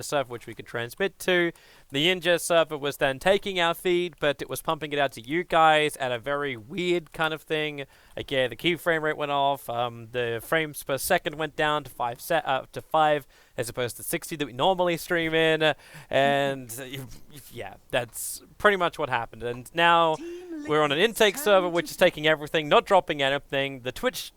server which we could transmit to. The ingest server was then taking our feed, but it was pumping it out to you guys at a very weird kind of thing. Again, the key frame rate went off. The frames per second went down to 5 as opposed to 60 that we normally stream in. And yeah, that's pretty much what happened. And now we're on an intake server which is taking everything, not dropping anything. The Twitch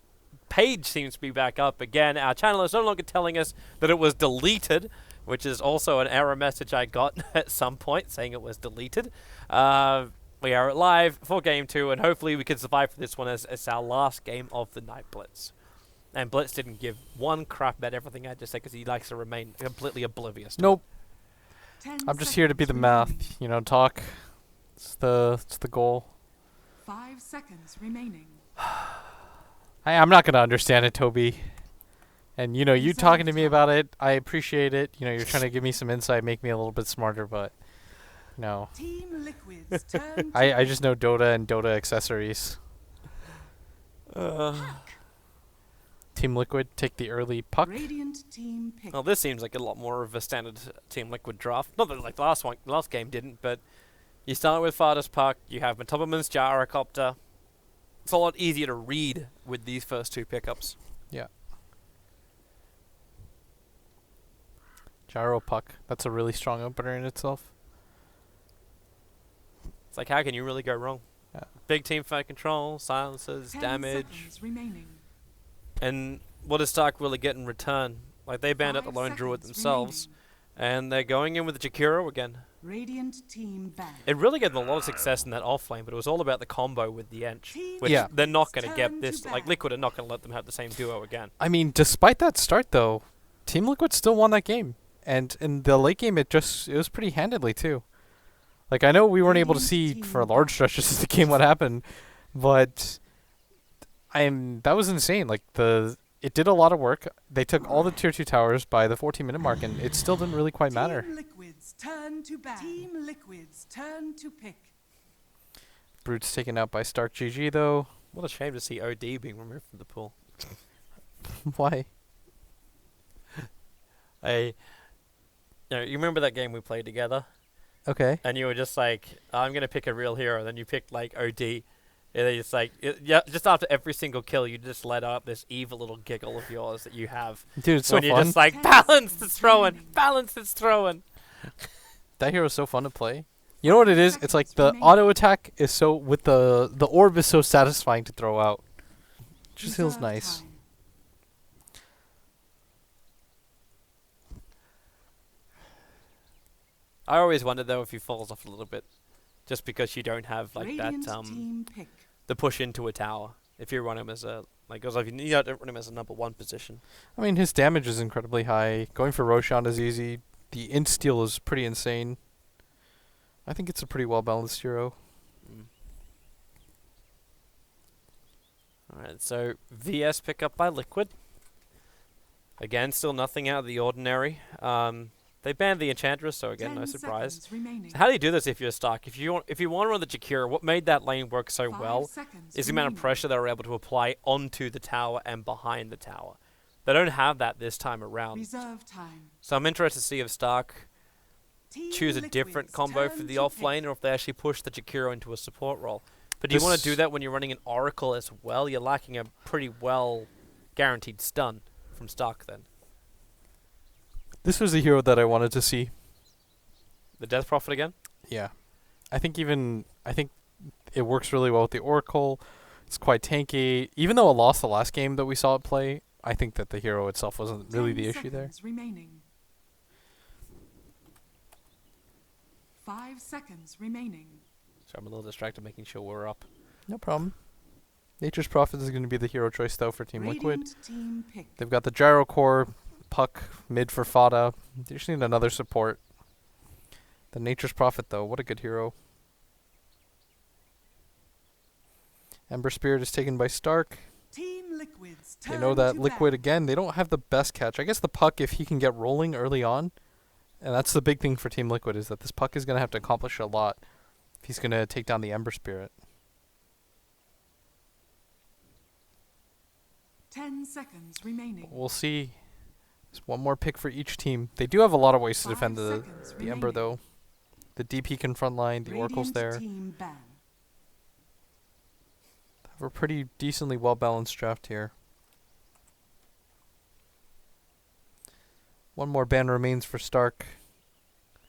page seems to be back up again. Our channel is no longer telling us that it was deleted, which is also an error message I got at some point saying it was deleted. We are live for Game 2, and hopefully we can survive for this one as our last game of the night, Blitz. And Blitz didn't give one crap about everything I just said because he likes to remain completely oblivious to Nope. I'm just here to be the math, you know, talk. It's the goal. 5 seconds remaining. I'm not going to understand it, Toby. And, you know, you talking to me about it, I appreciate it. You know, you're trying to give me some insight, make me a little bit smarter, but no. Team Liquid's turn I just know Dota and Dota accessories. Team Liquid, take the early puck. Radiant team pick. Well, this seems like a lot more of a standard Team Liquid draft. Not that like the last game didn't, but you start with Farthest Puck, you have Matubberman's Gyrocopter. It's a lot easier to read with these first two pickups. Yeah. Gyro puck. That's a really strong opener in itself. It's like, how can you really go wrong? Yeah. Big team fight control, silences, 10 damage. seconds remaining. And what does Stark really get in return? Like, they banned out the 5 Lone Druid seconds themselves, and they're going in with the Jakiro again. Radiant team back. It really got a lot of success in that offlane, but it was all about the combo with the Ench, which Yeah. they're not going to Turn get to this. Like, bat. Liquid are not going to let them have the same duo again. I mean, despite that start, though, Team Liquid still won that game. And in the late game, it was pretty handedly, too. Like, I know we weren't able to see for large stretches of the game what happened, but that was insane. Like, it did a lot of work. They took all the tier 2 towers by the 14-minute mark, and it still didn't really quite matter. Team Liquid's turn to bat. Team Liquid's turn to pick. Brute's taken out by Stark GG, though. What a shame to see OD being removed from the pool. Why? You remember that game we played together? Okay. And you were just like, I'm going to pick a real hero. Then you picked, like, OD. And then it's like, just after every single kill, you just let out this evil little giggle of yours that you have. Dude, it's so when you're fun. just like, balance is throwing, balance is throwing. That hero's so fun to play. You know what it is? It's like the auto attack is so, with the orb is so satisfying to throw out. It just feels Reserve nice. time. I always wonder, though, if he falls off a little bit. Just because you don't have, like, Radiant that, team pick. the push into a tower. If you run him as a, like, because if you don't run him as a number 1 position. I mean, his damage is incredibly high. Going for Roshan is easy. The int steal is pretty insane. I think it's a pretty well-balanced hero. Alright, so VS pickup by Liquid. Again, still nothing out of the ordinary. They banned the Enchantress, so again, no 10 surprise. seconds remaining. So how do you do this if you're Stark? If you want to run the Jakiro, what made that lane work so 5 well seconds is the amount of remaining. pressure they were able to apply onto the tower and behind the tower. They don't have that this time around. Reserve time. So I'm interested to see if Stark Team choose a Liquid's different combo for turn the to off pick. lane, or if they actually push the Jakiro into a support role. But do you want to do that when you're running an Oracle as well? You're lacking a pretty well guaranteed stun from Stark then. This was a hero that I wanted to see. The Death Prophet again? Yeah. I think it works really well with the Oracle. It's quite tanky. Even though it lost the last game that we saw it play, I think that the hero itself wasn't really 10 the issue there. seconds remaining. 5 seconds remaining. So I'm a little distracted making sure we're up. No problem. Nature's Prophet is going to be the hero choice, though, for Team Liquid. Radiant team pick. They've got the Gyro Core, Puck, mid for Fada. They just need another support. The Nature's Prophet, though, what a good hero. Ember Spirit is taken by Stark. Team Liquid's They turn know that to Liquid, bat. again, they don't have the best catch. I guess the Puck, if he can get rolling early on, and that's the big thing for Team Liquid, is that this Puck is going to have to accomplish a lot if he's going to take down the Ember Spirit. 10 seconds remaining. We'll see. There's one more pick for each team. They do have a lot of ways to 5 defend seconds the Ember, remaining. though. The DP can front line, the Oracle's Radiant there. team ban. Have a pretty decently well-balanced draft here. One more ban remains for Stark.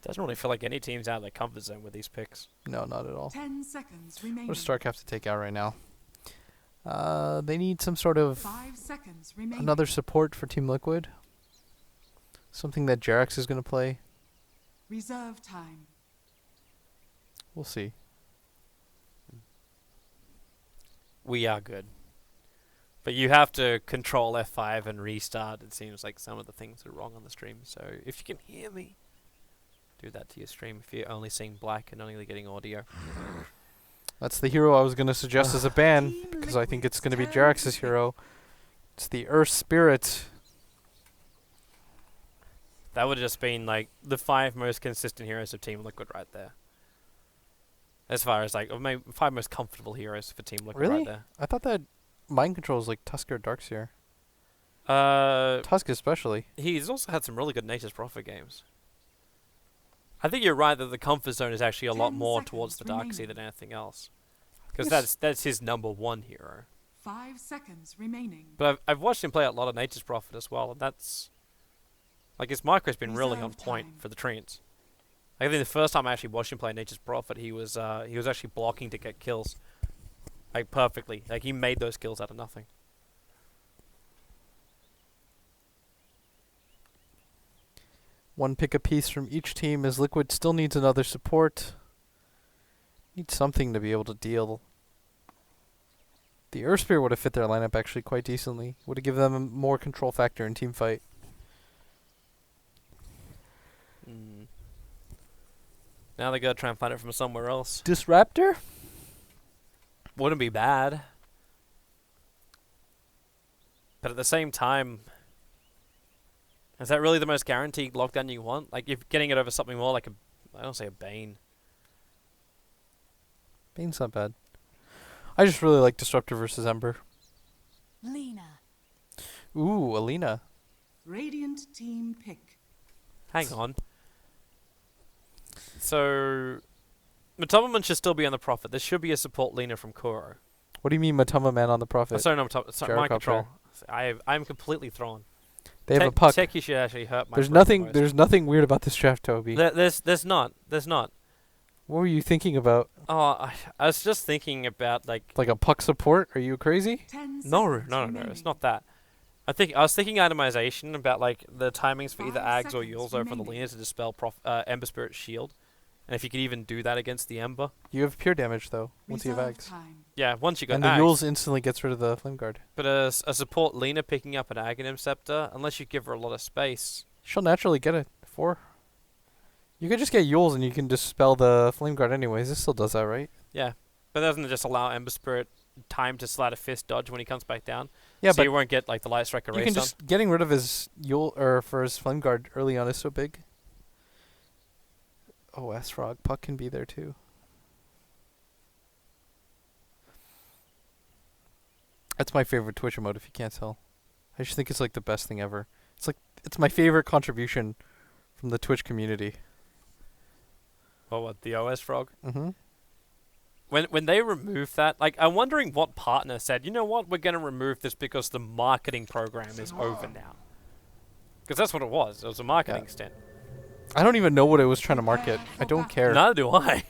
Doesn't really feel like any team's out of their comfort zone with these picks. No, not at all. 10 seconds remaining. What does Stark have to take out right now? They need some sort of 5 seconds remaining. another support for Team Liquid. Something that Jerax is going to play. Reserve time. We'll see. We are good. But you have to control F5 and restart. It seems like some of the things are wrong on the stream. So if you can hear me, do that to your stream if you're only seeing black and only getting audio. That's the hero I was going to suggest as a ban, Team because I think it's going to be Liquid's turn Jerax's to hero. It's the Earth Spirit. That would have just been like the 5 most consistent heroes of Team Liquid right there. As far as like, or maybe 5 most comfortable heroes for Team Liquid Really? right there. I thought that Mind Control was like Tusker or Darkseer. Uh, Tusk especially. he's also had some really good Nature's Prophet games. I think you're right that the comfort zone is actually a lot 10 more towards the seconds Darkseer than remaining. anything else. Because Yes. that's his number 1 hero. 5 seconds remaining. But I've watched him play a lot of Nature's Prophet as well, and that's like his micro's been really on Reserve point time. for the Treants. I think the first time I actually watched him play Nature's Prophet, he was actually blocking to get kills, like perfectly. Like he made those kills out of nothing. One pick apiece from each team, as Liquid still needs another support. Needs something to be able to deal. The Earth Spear would have fit their lineup actually quite decently. Would have given them a more control factor in team fight. Now they gotta try and find it from somewhere else. Disruptor? Wouldn't be bad. But at the same time, is that really the most guaranteed lockdown you want? Like, if getting it over something more like I don't say a Bane. Bane's not bad. I just really like Disruptor versus Ember. Lena. Ooh, Alina. Radiant team pick. Hang on. So, Matamaman should still be on the Prophet. There should be a support Lena from Kuro. What do you mean Matama Man on the Prophet? Sorry, no, sorry, my Gyrocopter. control. I'm completely thrown. They have a puck. Tech, you should actually hurt my There's brain nothing. most. There's nothing weird about this draft, Toby. There's not. What were you thinking about? Oh, I was just thinking about like Like a puck support? Are you crazy? 10 no, seconds remaining. it's not that. I was thinking itemization about like the timings for either 5 Ags or seconds Yulzo for the remaining. Lena to dispel Ember Spirit's shield, and if you could even do that against the Ember. You have pure damage though. Once you have Reserve Ags. time. Yeah, once you got And the Ags. Yules instantly gets rid of the Flame Guard. But a support Lena picking up an Aghanim Scepter, unless you give her a lot of space. She'll naturally get it. 4. You could just get Yules and you can dispel the Flame Guard anyways. This still does that, right? Yeah, but doesn't it just allow Ember Spirit time to slide a fist dodge when he comes back down? Yeah, so but you won't get like the Light Strike you erased can just getting rid of his Yule or for his Flame Guard early on is so big. Oh, S-Frog puck can be there too. That's my favorite Twitch emote if you can't tell. I just think it's like the best thing ever. It's my favorite contribution from the Twitch community. What the OS Frog? Mm-hmm. When they removed that, like, I'm wondering what partner said, you know what, we're going to remove this because the marketing program is over now. Because that's what it was. It was a marketing stint. I don't even know what it was trying to market. I don't care. Neither do I.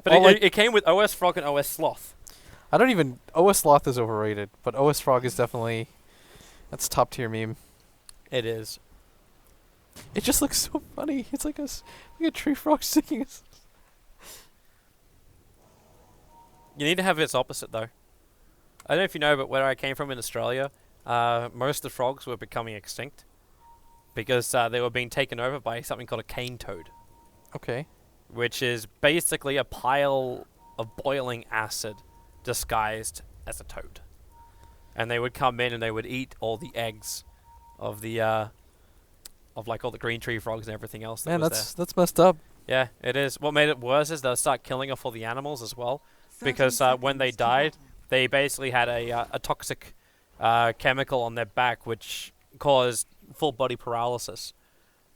But All it came with OS Frog and OS Sloth. I don't even... OS Sloth is overrated, but OS Frog is definitely... That's top tier meme. It is. It just looks so funny. It's like like a tree frog sticking us. You need to have its opposite, though. I don't know if you know, but where I came from in Australia, most of the frogs were becoming extinct. Because they were being taken over by something called a cane toad. Okay. Which is basically a pile of boiling acid disguised as a toad. And they would come in and they would eat all the eggs of the of like all the green tree frogs and everything else that Man, was that's messed up. there. Yeah, it is. What made it worse is they'll start killing off all the animals as well. 30 Because when they seconds to died, battle. they basically had a toxic chemical on their back which caused full body paralysis.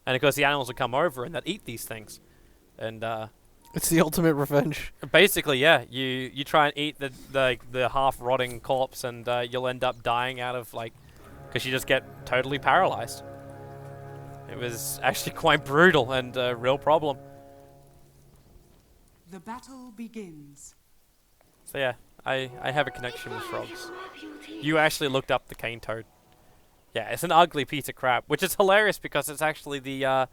And of course the animals would come over and they'd eat these things. And It's the ultimate revenge. basically, yeah, you try and eat the half rotting corpse, and you'll end up dying out of because you just get totally paralyzed. It was actually quite brutal and a real problem. The battle begins. So yeah, I have a connection with frogs. You actually looked up the cane toad. Yeah, it's an ugly piece of crap, which is hilarious because it's actually the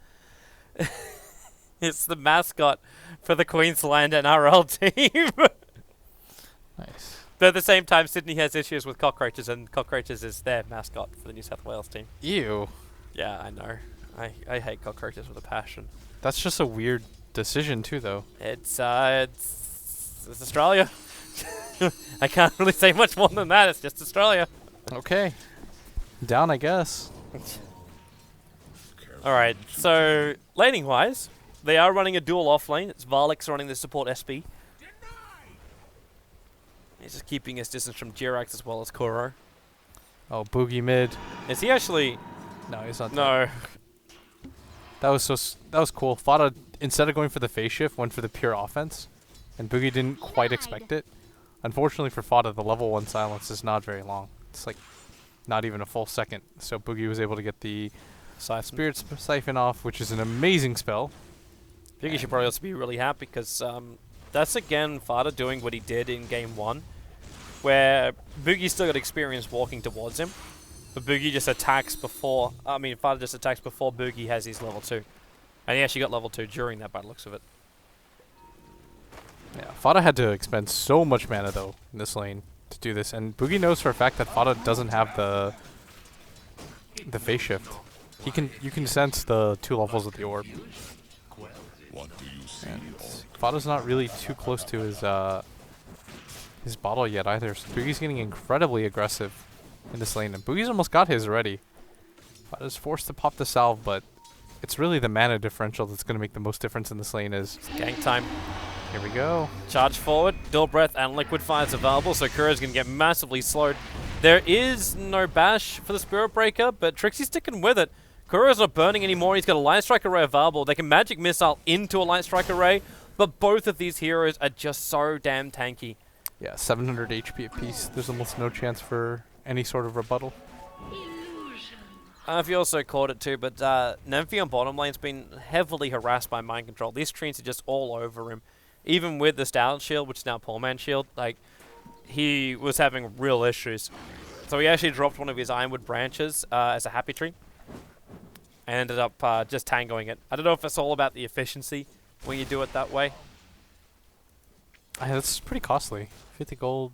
it's the mascot for the Queensland NRL team. Nice. But at the same time, Sydney has issues with cockroaches, and cockroaches is their mascot for the New South Wales team. Ew. Yeah, I know. I hate cockroaches with a passion. That's just a weird decision too, though. It's Australia. I can't really say much more than that. It's just Australia. Okay. Down, I guess. All right. So laning wise, they are running a dual off lane. It's Varlix running the support SB. He's just keeping his distance from Jirax as well as Kuro. Oh, Boogie mid. Is he actually? No, he's not. No. That was cool. Fada, instead of going for the phase shift, went for the pure offense, and Boogie didn't quite expect it. Unfortunately for Fada, the level 1 silence is not very long. It's like not even a full second. So Boogie was able to get the Spirit Siphon off, which is an amazing spell. I think he should probably also be really happy because that's again Fada doing what he did in game 1, where Boogie still got experience walking towards him, but Boogie just attacks before. I mean, Fada just attacks before Boogie has his level 2, and he actually got level 2 during that by the looks of it. Yeah, Fada had to expend so much mana though in this lane to do this, and Boogie knows for a fact that Fada doesn't have the phase shift. You can sense the 2 levels of the orb. And Fada's not really too close to his bottle yet either. So Boogie's getting incredibly aggressive in this lane, and Boogie's almost got his already. Fada's forced to pop the salve, but it's really the mana differential that's going to make the most difference in this lane. Is Gank time. Here we go. Charge forward, Dual Breath and Liquid Fire is available, so Kuro's going to get massively slowed. There is no bash for the Spirit Breaker, but Trixie's sticking with it. Kuro's not burning anymore, he's got a Light Strike Array available. They can Magic Missile into a Light Strike Array, but both of these heroes are just so damn tanky. Yeah, 700 HP apiece. There's almost no chance for any sort of rebuttal. I don't know if you also caught it too, but Nymphy on bottom lane's been heavily harassed by Mind Control. These treants are just all over him. Even with the Stalin Shield, which is now Poor Man's Shield, he was having real issues. So he actually dropped one of his Ironwood branches as a Happy Tree, and ended up just tangoing it. I don't know if it's all about the efficiency when you do it that way. That's pretty costly. 50 gold.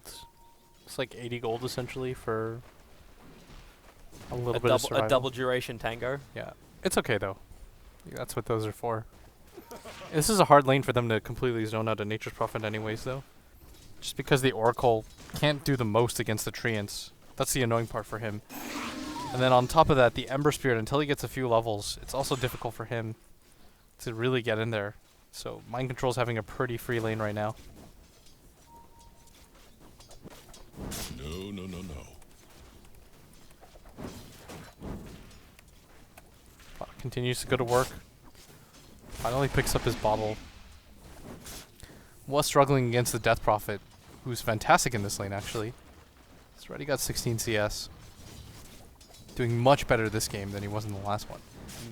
It's like 80 gold essentially for a little bit of survival. A double duration tango. Yeah. It's okay though. That's what those are for. This is a hard lane for them to completely zone out a Nature's Prophet anyways though. Just because the Oracle can't do the most against the Treants. That's the annoying part for him. And then on top of that, the Ember Spirit, until he gets a few levels, it's also difficult for him to really get in there. So Mind Control's having a pretty free lane right now. No. Continues to go to work. Finally picks up his bottle. Was struggling against the Death Prophet, who's fantastic in this lane actually. He's already got 16 CS. Doing much better this game than he was in the last one.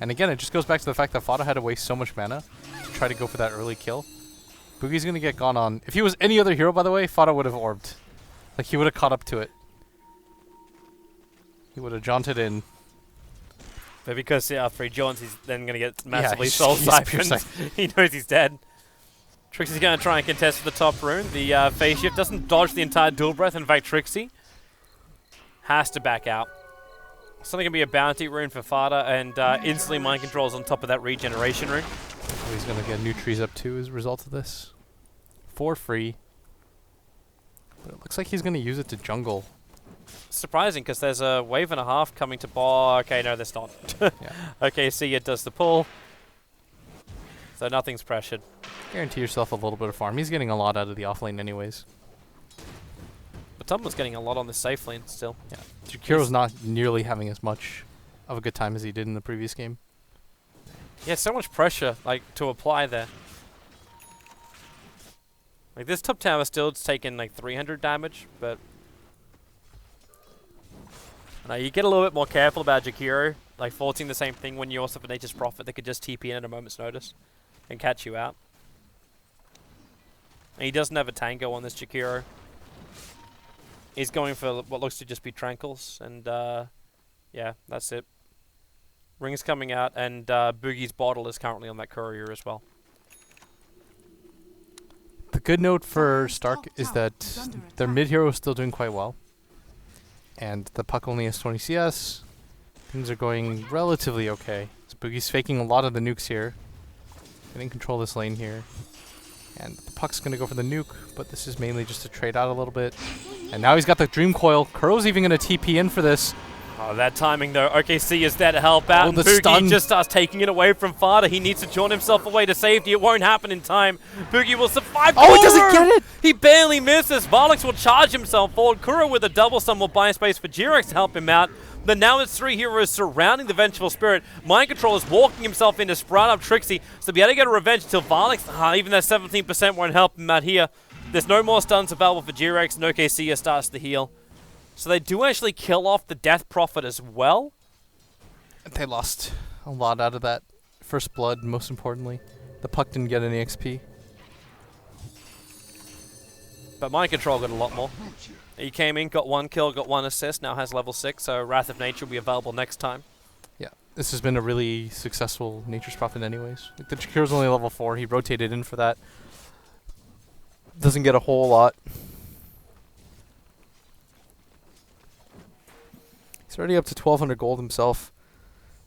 And again, it just goes back to the fact that Fada had to waste so much mana to try to go for that early kill. Boogie's gonna get gone on. If he was any other hero, by the way, Fada would have orbed. Like, he would have caught up to it. He would have jaunted in. But because after he joins, he's then going to get massively soul he's siphoned. He knows he's dead. Trixie's going to try and contest the top rune. The phase shift doesn't dodge the entire dual breath. In fact, Trixie has to back out. Something going to be a bounty rune for Fada, and instantly mind controls on top of that regeneration rune. Oh, he's going to get new trees up too as a result of this. For free. But it looks like he's going to use it to jungle. Surprising, because there's a wave and a half coming to bar. Okay, no, there's not. Yeah. Okay, see, it does the pull. So nothing's pressured. Guarantee yourself a little bit of farm. He's getting a lot out of the offlane anyways. But Tumblr's getting a lot on the safe lane still. Yeah. Jakiro's not nearly having as much of a good time as he did in the previous game. Yeah, so much pressure like to apply there. Like this top tower still's taken like 300 damage, but now you get a little bit more careful about Jakiro, like forcing the same thing when you also have a Nature's Prophet that could just TP in at a moment's notice and catch you out. And he doesn't have a tango on this Jakiro. He's going for what looks to just be Tranquils, and yeah, that's it. Ring's coming out, and Boogie's bottle is currently on that courier as well. The good note for Stark is that their mid hero is still doing quite well. And the puck only has 20 CS. Things are going relatively okay. So Boogie's faking a lot of the nukes here. Getting control of this lane here. And the puck's going to go for the nuke, but this is mainly just to trade out a little bit. And now he's got the Dream Coil. Kuro's even going to TP in for this. Oh, that timing though. OKC is there to help out. Oh, And the Boogie stun. just starts taking it away from Fada. He needs to jaunt himself away to safety. It won't happen in time. Boogie will survive. Oh, he doesn't get it! He barely misses. Varlix will charge himself forward. Kuro with a double stun will buy space for Jirex to help him out. But now it's 3 heroes surrounding the Vengeful Spirit. Mind Control is walking himself in to sprout up Trixie. So be able to get a revenge till Varlix. Even that 17% won't help him out here. There's no more stuns available for Jirex, and OKC starts to heal. So they do actually kill off the Death Prophet as well. They lost a lot out of that. First blood, most importantly. The puck didn't get any XP. But Mind Control got a lot more. He came in, got 1 kill, got 1 assist, now has level 6, so Wrath of Nature will be available next time. Yeah, this has been a really successful Nature's Prophet anyways. Like the Jakiro's only level 4, he rotated in for that. Doesn't get a whole lot. He's already up to 1200 gold himself.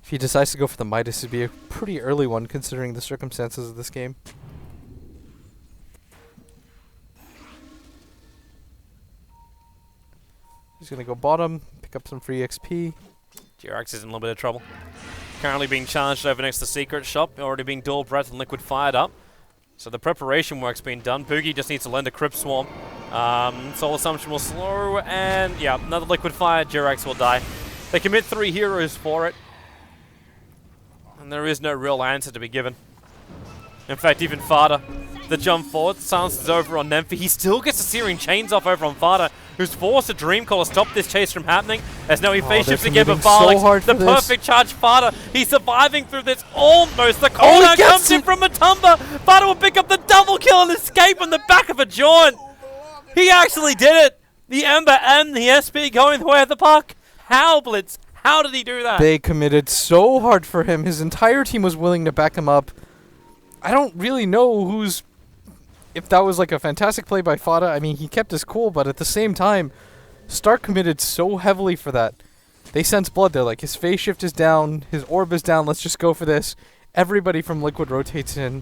If he decides to go for the Midas, it'd be a pretty early one considering the circumstances of this game. He's going to go bottom, pick up some free XP. Jirax is in a little bit of trouble. Currently being charged over next to Secret Shop, already being Dual Breath and Liquid fired up. So the preparation work's been done. Boogie just needs to lend a Crypt Swarm. Soul Assumption will slow, and yeah, another Liquid Fire, Jirax will die. They commit 3 heroes for it. And there is no real answer to be given. In fact, even Fada, the jump forward, silence is over on Nemphy. He still gets the Searing Chains off over on Fada, who's forced a Dream Call to stop this chase from happening, as now he face shifts again, but Varlix, the perfect charge Fada, he's surviving through this almost. The corner comes in from Matumba. Fada will pick up the double kill and escape on the back of a jaunt. He actually did it. The Ember and the SP going the way of the puck. How, Blitz? How did he do that? They committed so hard for him. His entire team was willing to back him up. I don't really know if that was like a fantastic play by Fada. I mean, he kept his cool, but at the same time, Stark committed so heavily for that. They sense blood. They're like, his phase shift is down, his orb is down, let's just go for this. Everybody from Liquid rotates in.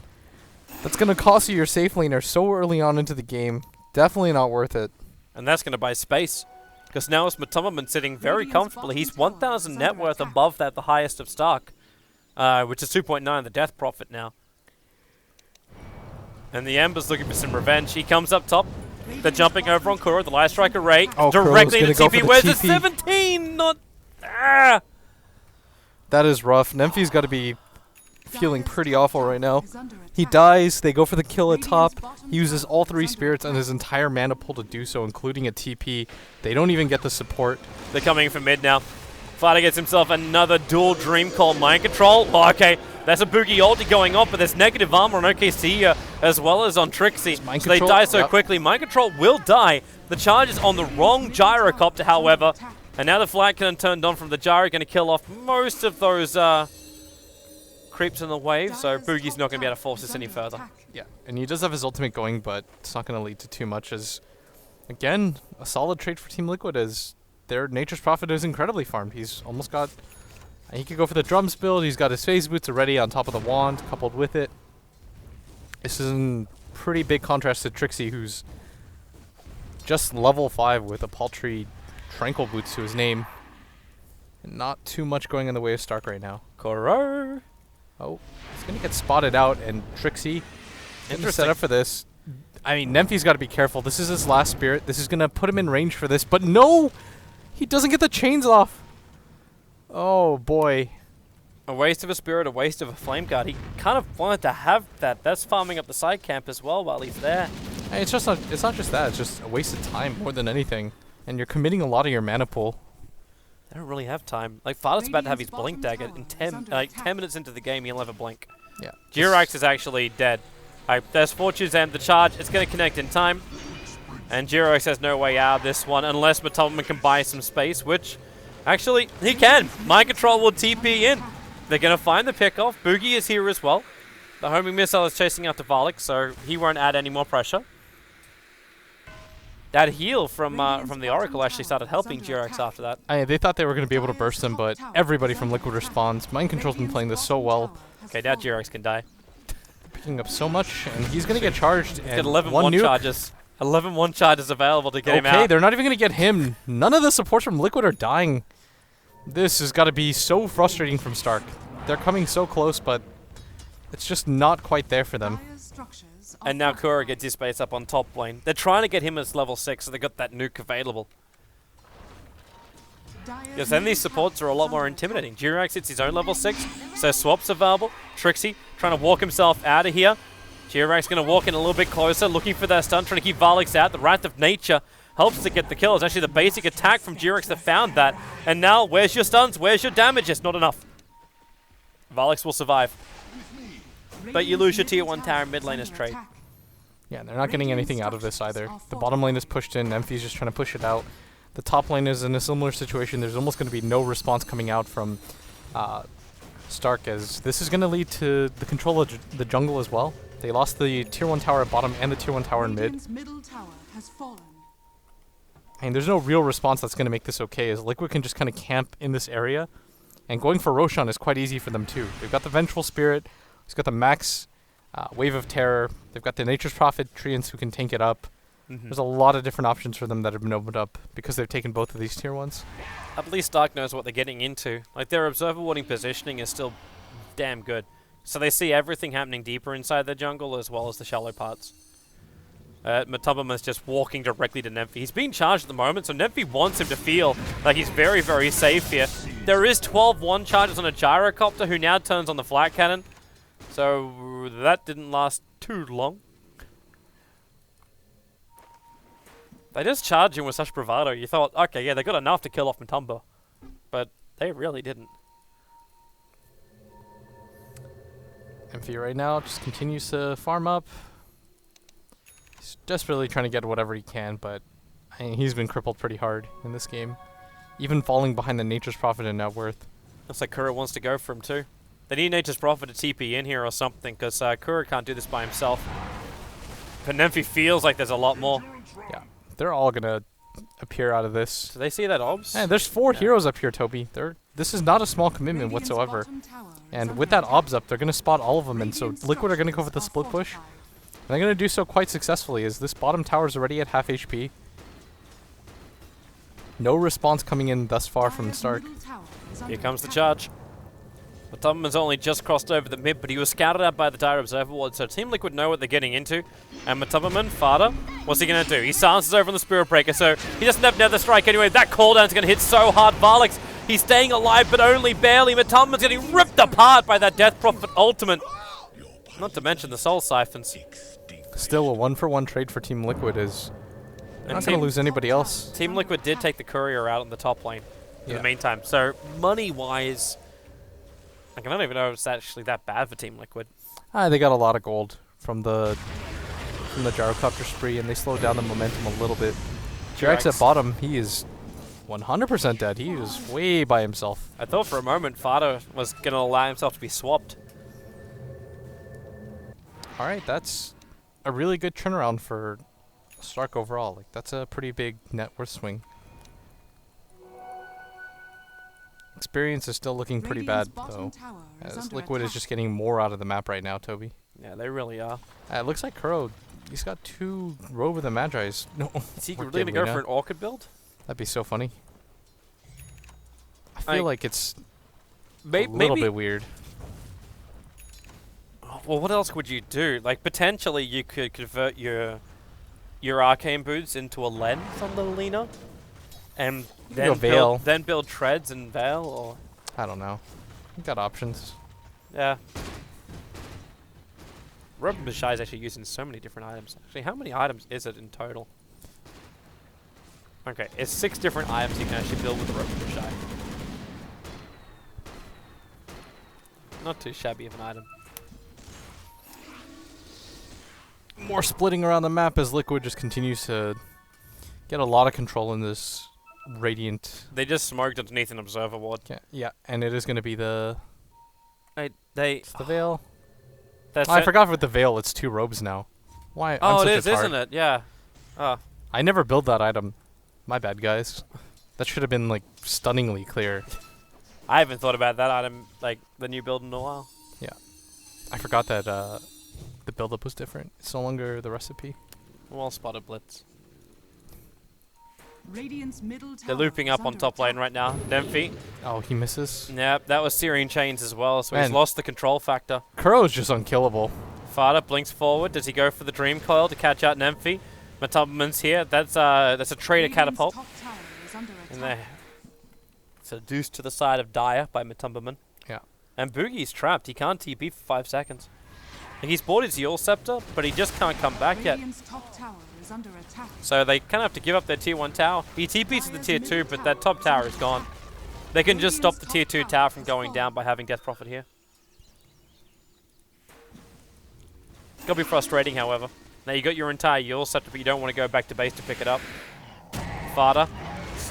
That's going to cost you your safe laner so early on into the game. Definitely not worth it. And that's going to buy space. Because now it's Matumba sitting very comfortably. He's 1,000 net worth above that, the highest of Stark. Which is 2.9, the Death Prophet now. And the Ember's looking for some revenge. He comes up top. They're jumping over on Kuro, the Light Striker Ray. Oh, directly into go TP. for Where's the the TP? 17? Not... Ah! That is rough. Nemphy's got to be feeling pretty awful right now. He dies, they go for the kill at top. He uses all 3 spirits and his entire mana pool to do so, including a TP. They don't even get the support. They're coming from mid now. Fada gets himself another dual Dream Call Mind Control. Oh, okay, that's a Boogie ulti going off, but there's negative armor on OKC as well as on Trixie. So they die so quickly. Mind Control will die. The charge is on the wrong Gyrocopter, however. And now the flag cannon turned on from the Gyro, going to kill off most of those creeps in the wave, so Boogie's not going to be able to force this any further. Yeah, and he does have his ultimate going, but it's not going to lead to too much as, again, a solid trade for Team Liquid as their Nature's Prophet is incredibly farmed. He's almost got... He could go for the drums build, he's got his phase boots already on top of the wand, coupled with it. This is in pretty big contrast to Trixie, who's just level 5 with a paltry Tranquil boots to his name. And not too much going in the way of Stark right now. Kuro! Oh, he's going to get spotted out, and Trixie getting set up for this. I mean, Nemphy's got to be careful. This is his last spirit. This is going to put him in range for this, but no! He doesn't get the chains off. Oh boy. A waste of a spirit, a waste of a flame guard. He kind of wanted to have that. That's farming up the side camp as well while he's there. Hey, it's not just that. It's just a waste of time more than anything. And you're committing a lot of your mana pool. They don't really have time. Like, Father's about to have his blink dagger. In 10 minutes into the game, he'll have a blink. Yeah. Jirax is actually dead. There's Fortune's End, the charge. It's going to connect in time. And Jirax has no way out of this one unless Matoma can buy some space, which actually he can. Mind Control will TP in. They're going to find the pickoff. Boogie is here as well. The homing missile is chasing after Varlik, so he won't add any more pressure. That heal from the Oracle actually started helping Jirax after that. They thought they were going to be able to burst him, but everybody from Liquid responds. Mind Control's been playing this so well. Okay, now Jirax can die. Picking up so much, and he's going to get charged. He's got 11 one charges. 11 one charges available to get him out. Okay, they're not even going to get him. None of the supports from Liquid are dying. This has got to be so frustrating from Stark. They're coming so close, but it's just not quite there for them. And now Kura gets his space up on top lane. They're trying to get him as level 6, so they got that nuke available. Because then these supports are a lot more intimidating. Jirax hits his own level 6, so swaps available. Trixie trying to walk himself out of here. Jirax going to walk in a little bit closer, looking for that stun, trying to keep Varlix out. The Wrath of Nature helps to get the kill. It's actually the basic attack from Jirax that found that. And now, where's your stuns? Where's your damages? Not enough. Varlix will survive. But you lose your tier 1 tower mid laner's trade. Yeah, they're not getting anything out of this either. The bottom lane is pushed in. Emphy's just trying to push it out. The top lane is in a similar situation. There's almost going to be no response coming out from Stark, as this is going to lead to the control of the jungle as well. They lost the tier 1 tower at bottom and the tier 1 tower in mid. And there's no real response that's going to make this okay, as Liquid can just kind of camp in this area. And going for Roshan is quite easy for them too. They've got the Vengeful Spirit. He's got the max Wave of Terror. They've got the Nature's Prophet Treants who can tank it up. There's a lot of different options for them that have been opened up because they've taken both of these tier 1s. At least Dark knows what they're getting into. Like, their Observer Warding positioning is still damn good. So they see everything happening deeper inside the jungle as well as the shallow parts. Matubum is just walking directly to Nemphy. He's being charged at the moment, so Nemphy wants him to feel like he's very, very safe here. There is 12 one charges on a Gyrocopter who now turns on the Flat Cannon. So that didn't last too long. They just charged him with such bravado. You thought, okay, yeah, they got enough to kill off Matumba. But they really didn't. Emphy right now just continues to farm up. He's desperately trying to get whatever he can, but he's been crippled pretty hard in this game. Even falling behind the Nature's Prophet and Net Worth. Looks like Kura wants to go for him too. They need Nature's Prophet to TP in here or something, because Kura can't do this by himself. But Nemphy feels like there's a lot more. Yeah, they're all going to appear out of this. Do they see that obs? Hey, there's 4 heroes up here, Toby. This is not a small commitment whatsoever. And with that obs up, they're going to spot all of them, and so Liquid are going to go for the split push. And they're going to do so quite successfully, as this bottom tower is already at half HP. No response coming in thus far from Stark. Here comes the charge. Matubman's only just crossed over the mid, but he was scouted out by the Dire Observer Ward, so Team Liquid know what they're getting into. And Matubman, Fada, what's he going to do? He silences over on the Spirit Breaker, so he doesn't have Nether Strike anyway. That cooldown's going to hit so hard. Varlix, he's staying alive, but only barely. Matubman's getting ripped apart by that Death Prophet ultimate. Not to mention the Soul Siphons. Still a 1-for-1 trade for Team Liquid, as they're not going to lose anybody else. Team Liquid did take the Courier out in the top lane in the meantime, so money-wise, I don't even know if it's actually that bad for Team Liquid. They got a lot of gold from the Gyrocopter spree, and they slowed down the momentum a little bit. Jirax at bottom, he is 100% dead. He is way by himself. I thought for a moment Fada was going to allow himself to be swapped. All right, that's a really good turnaround for Stark overall. Like, that's a pretty big net worth swing. Experience is still looking pretty bad, though, as Liquid is just getting more out of the map right now, Toby. Yeah, they really are. It looks like Kuro, he's got 2 Robe of the Magi's. No, is he really going to go for an Orchid build? That'd be so funny. I feel like it's a little bit weird. Well, what else would you do? Like, potentially you could convert your Arcane Boots into a lens on the Lina. And then build Treads and Veil, or I don't know. We got options. Yeah. Rope Shy is actually using so many different items. Actually, how many items is it in total? Okay, it's 6 different items you can actually build with the Rope Shy. Not too shabby of an item. More splitting around the map as Liquid just continues to get a lot of control in this Radiant. They just smoked underneath an observer ward. Yeah, and it is going to be the... It's the Veil. That's I forgot with the Veil, it's 2 robes now. Why? Oh, I'm it such is, a tard. isn't it? Yeah. Oh. I never built that item. My bad, guys. That should have been, like, stunningly clear. I haven't thought about that item, like, the new build in a while. Yeah. I forgot that the build-up was different. It's no longer the recipe. Well spotted, Blitz. Radiant's middle tower They're looping is up on under top lane attack. right now. Demphy. Oh, he misses. Yep, that was Syrian Chains as well, so he's Man. lost the control factor. Kuro's just unkillable. Fada blinks forward. Does he go for the Dream Coil to catch out Nemphy? Matumbaman's here. That's a traitor Radiant's catapult. top tower is under And attack. there. It's a deuce to the side of Dire by Matumbaman. Yeah. And Boogie's trapped. He can't TP for 5 seconds. And he's bought his Yule Scepter, but he just can't come back yet. Radiant's top tower is under attack. So they kind of have to give up their tier 1 tower. He TPs to the tier 2, but that top tower is gone. They can just stop the tier 2 tower from going down by having Death Prophet here. It's gonna be frustrating, however. Now you got your entire Yule Scepter, but you don't want to go back to base to pick it up. Fada.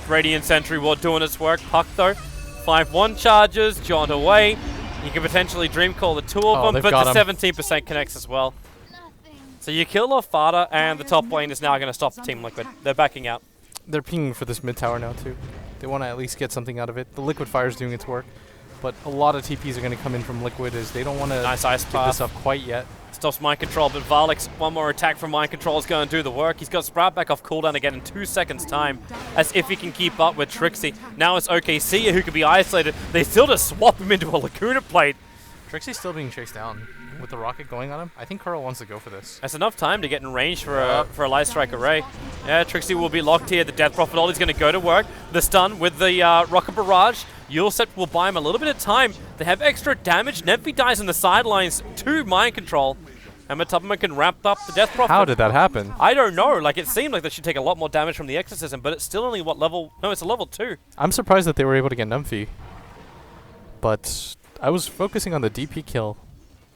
Radiant Sentry Ward doing its work. Puck though. 5-1 charges, jaunt away. You can potentially Dream Call the 2 of them, they've but got the him. 17% connects as well. So you kill off Fada, and the top lane is now going to stop Team Liquid. They're backing out. They're pinging for this mid tower now, too. They want to at least get something out of it. The Liquid Fire's doing its work, but a lot of TPs are going to come in from Liquid as they don't want to Nice ice give path. this up quite yet. Stops Mind Control, but Varlix, one more attack from Mind Control is going to do the work. He's got Sprout back off cooldown again in 2 seconds time, as if he can keep up with Trixie. Now it's OKC who could be isolated. They still just swap him into a Lacuna plate. Trixie's still being chased down with the rocket going on him. I think Kuro wants to go for this. That's enough time to get in range for a Light Strike array. Yeah, Trixie will be locked here. The Death Prophet ult is going to go to work. The stun with the Rocket Barrage. Yulset will buy him a little bit of time. They have extra damage. Nemphy dies in the sidelines to Mind Control. And Matumbaman can ramp up the Death Prophet. How did that happen? I don't know. Like, it seemed like they should take a lot more damage from the Exorcism, but it's still only what level? No, it's a level 2. I'm surprised that they were able to get Numphy. But I was focusing on the DP kill.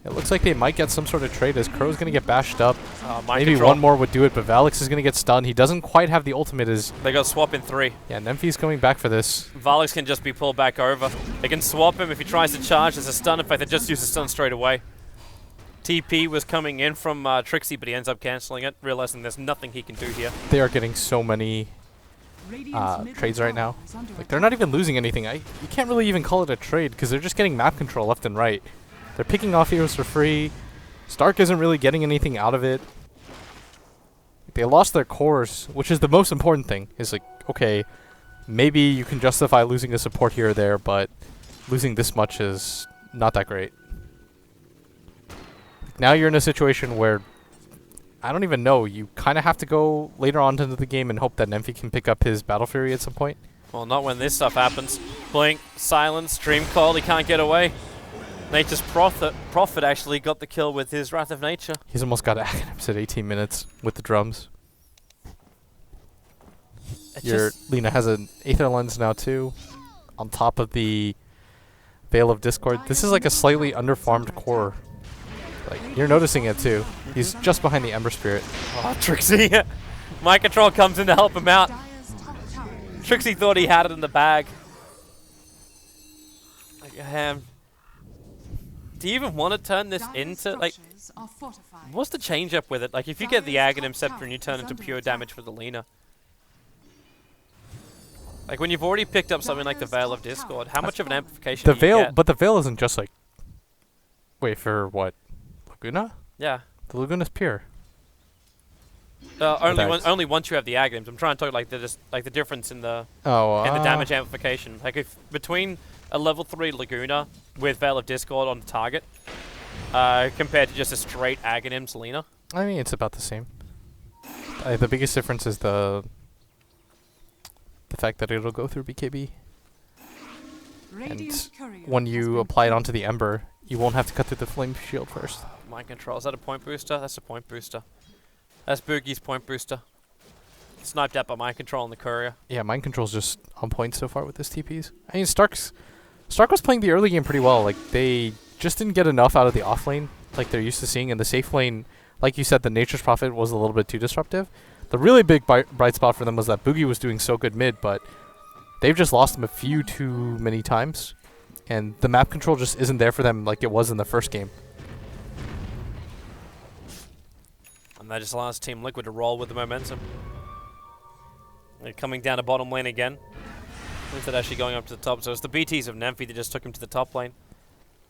It looks like they might get some sort of trade as Kuro's going to get bashed up. Mind Maybe Control. one more would do it, but Valix is going to get stunned. He doesn't quite have the ultimate as... They got swap in 3. Yeah, Nemphy's coming back for this. Valix can just be pulled back over. They can swap him if he tries to charge. There's a stun. In fact, they just use the stun straight away. TP was coming in from Trixie, but he ends up cancelling it, realizing there's nothing he can do here. They are getting so many trades right now. Like, they're not even losing anything. You can't really even call it a trade because they're just getting map control left and right. They're picking off heroes for free. Stark isn't really getting anything out of it. They lost their cores, which is the most important thing. Is like, okay, maybe you can justify losing a support here or there, but losing this much is not that great. Now you're in a situation where, I don't even know, you kind of have to go later on into the game and hope that Nemphy can pick up his Battle Fury at some point. Well, not when this stuff happens. Blink, silence, Dream Call, he can't get away. Nature's Prophet actually got the kill with his Wrath of Nature. He's almost got Aghanims at 18 minutes with the drums. Lina has an Aether Lens now too, on top of the Veil of Discord. This is like a slightly underfarmed core. Like, you're noticing it too. He's just behind the Ember Spirit. Oh, Trixie. Mind Control comes in to help him out. Trixie thought he had it in the bag. Do you even want to turn this into, like, what's the change up with it? Like, if you get the Aghanim Scepter and you turn into pure damage for the Lina. Like, when you've already picked up something like the Veil of Discord, how much of an amplification The do you Veil, get? but the Veil isn't just like... Wait, for what? Laguna? Yeah. The Laguna's pure. Only once you have the Aghanims. I'm trying to talk like the difference in the in the damage amplification. Like if between a level 3 Laguna with Veil of Discord on the target, compared to just a straight Aghanim's Lina. I mean, it's about the same. The biggest difference is the fact that it'll go through BKB. Radiant courier When has you been apply it killed. onto the Ember, you won't have to cut through the flame shield first. Mind control. Is that a point booster? That's a point booster. That's Boogie's point booster. Sniped out by mind control on the courier. Yeah, mind control's just on point so far with this TPs. I mean, Stark was playing the early game pretty well. Like, they just didn't get enough out of the off lane like they're used to seeing. In the safe lane, like you said, the Nature's Prophet was a little bit too disruptive. The really big bright spot for them was that Boogie was doing so good mid, but they've just lost him a few too many times. And the map control just isn't there for them like it was in the first game. And that just allows Team Liquid to roll with the momentum. They're coming down to bottom lane again. Instead of actually going up to the top. So it's the BTs of Nemphy that just took him to the top lane.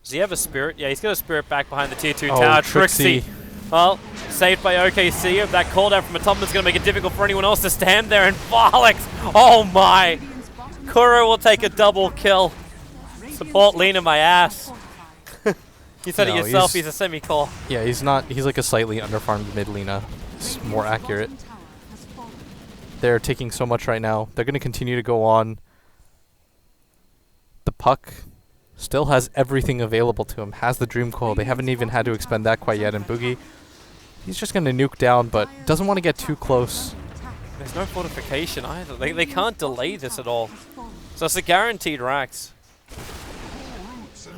Does he have a spirit? Yeah, he's got a spirit back behind the tier 2 tower. Trixie. Well, saved by OKC. If that call down from a top is going to make it difficult for anyone else to stand there. And Varlix, oh my! Radiant's bottom Kuro will take a double kill. Support Lena my ass. You said it No, yourself, he's- he's a semi-core. Yeah, he's like a slightly underfarmed mid Lina. It's more accurate. bottom tower has fallen. They're taking so much right now. They're going to continue to go on. The Puck still has everything available to him. Has the Dream Coil. They haven't even had to expend that quite yet. And Boogie, he's just going to nuke down, but doesn't want to get too close. There's no fortification either. They can't delay this at all. So it's a guaranteed Rax.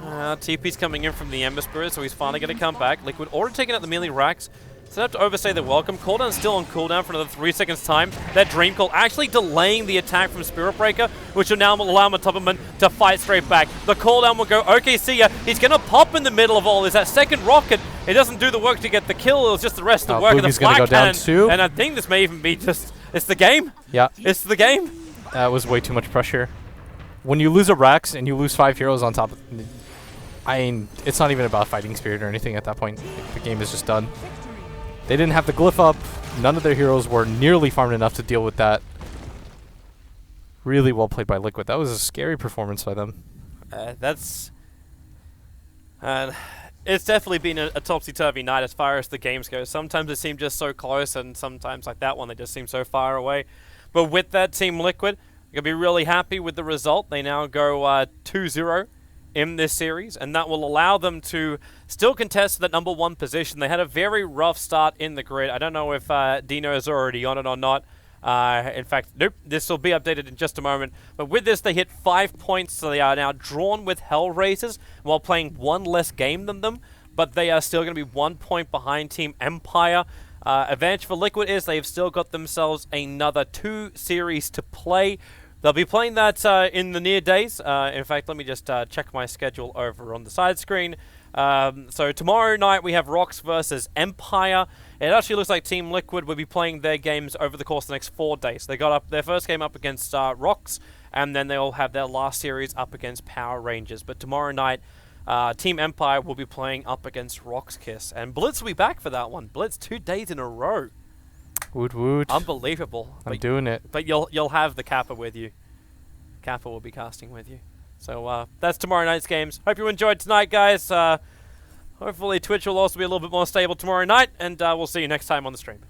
TP's coming in from the Ember Spirit, so he's finally going to come back. Liquid already taking out the melee Rax. So they have to overstay the welcome. Cooldown's still on cooldown for another 3 seconds time. That Dream Call actually delaying the attack from Spirit Breaker, which will now allow Matopperman to fight straight back. The cooldown will go. Okay, see ya. He's going to pop in the middle of all this. That second rocket, it doesn't do the work to get the kill. It was just the rest of the work of the Boogie's gonna flag go down cannon. too. And I think this may even be just... It's the game. Yeah, It's the game. that was way too much pressure. When you lose a Rax and you lose 5 heroes on top of... I mean, it's not even about fighting spirit or anything at that point. The game is just done. They didn't have the glyph up. None of their heroes were nearly farmed enough to deal with that. Really well played by Liquid. That was a scary performance by them. That's... it's definitely been a topsy-turvy night as far as the games go. Sometimes it seemed just so close, and sometimes, like that one, they just seem so far away. But with that, Team Liquid, you're going to be really happy with the result. They now go 2-0 in this series, and that will allow them to still contest that number 1 position. They had a very rough start in the grid. I don't know if Dino is already on it or not. In fact, nope, this will be updated in just a moment. But with this, they hit 5 points, so they are now drawn with Hellraisers while playing 1 less game than them. But they are still going to be 1 point behind Team Empire. Advantage for Liquid is they've still got themselves another 2 series to play. They'll be playing that in the near days. In fact, let me just check my schedule over on the side screen. So tomorrow night we have Rocks versus Empire. It actually looks like Team Liquid will be playing their games over the course of the next 4 days. They got up their first game up against Rocks, and then they'll have their last series up against Power Rangers. But tomorrow night, Team Empire will be playing up against Rocks Kiss, and Blitz will be back for that one. Blitz 2 days in a row. Woot woot. Unbelievable. I'm doing it. But you'll have the Kappa with you. Kappa will be casting with you. So that's tomorrow night's games. Hope you enjoyed tonight, guys. Hopefully Twitch will also be a little bit more stable tomorrow night, and we'll see you next time on the stream.